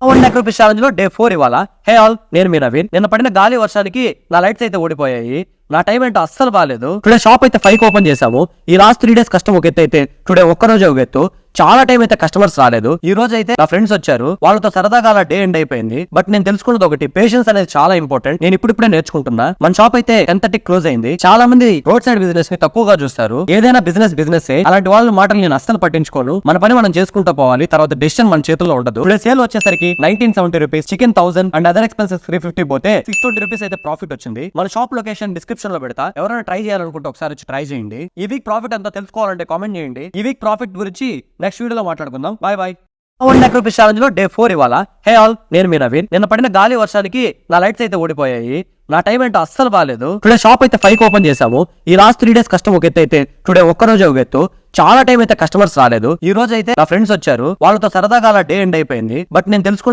Rupees challenge లో day 4 ఇవాళ. Hey all, నేను మీ నవీన్. నిన్న పడిన గాలి వర్షానికి నా లైట్స్ అయితే ఓడిపోయాయి. నా టైం ఏంటో అస్సలు బాగాలేదు. టుడే షాప్ అయితే 5 ఓపెన్ చేసాము. ఈ లాస్ట్ 3 డేస్ కష్టం ఒక ఎత్తు అయితే టుడే ఒక్కరోజే ఒక ఎత్తు. చాలా టైం అయితే కస్టమర్స్ రాలేదు. ఈ రోజు అయితే నా ఫ్రెండ్స్ వచ్చారు, వాళ్ళతో సరదాగా అలా డే ఎండ్ అయిపోయింది. బట్ నేను తెలుసుకున్నది ఒకటి, పేషెన్స్ అనేది చాలా ఇంపార్టెంట్. నేను ఇప్పుడిప్పుడే నేర్చుకుంటున్నా. మన షాప్ అయితే 10:30 క్లోజ్ అయింది. చాలా మంది రోడ్ సైడ్ బిజినెస్ ని తక్కువగా చూస్తారు. ఏదైనా బిజినెస్ అలాంటి వాళ్ళ మాటలు నేను అస్సలు పట్టించుకోను. మన పని మనం చేసుకుంటూ పోవాలి. తర్వాత డెసిషన్ మన చేతుల్లో ఉండదు. టుడే సేల్ వచ్చేసరికి 1970 rupees, chicken 1000 and other expenses 350 పోతే 620 రూపీస్ అయితే ప్రాఫిట్ వచ్చింది. మన షాప్ లొకేషన్ డిస్క్రిప్షన్ లో పెడతా. ఎవరైనా ట్రై చేయాలనుకుంటే ఒకసారి వచ్చి ట్రై చేయండి. ఈ వీక్ ప్రాఫిట్ అంతా తెలుసుకోవాలంటే కామెంట్ చేయండి. ఈ వీక్ ప్రాఫిట్ గురించి నెక్స్ట్ వీడియోలో మాట్లాడుకుందాం. Bye bye. రూపీస్ ఛాలెంజ్ లో డే 4 ఇవాళ. హే ఆల్, నేను మీ నవీన్. నిన్న పడిన గాలి వర్షానికి నా లైట్స్ అయితే ఓడిపోయాయి. నా టైం ఏంటో అస్సలు బాగాలేదు. టుడే షాప్ అయితే 5 ఓపెన్ చేసాము. ఈ లాస్ట్ 3 డేస్ కష్టం ఒక ఎత్తు అయితే టుడే ఒక్కరోజే ఒక ఎత్తు. చాలా టైం అయితే కస్టమర్స్ రాలేదు. ఈ రోజు అయితే నా ఫ్రెండ్స్ వచ్చారు, వాళ్ళతో సరదాగా అలా డే ఎండ్ అయిపోయింది. బట్ నేను తెలుసుకున్న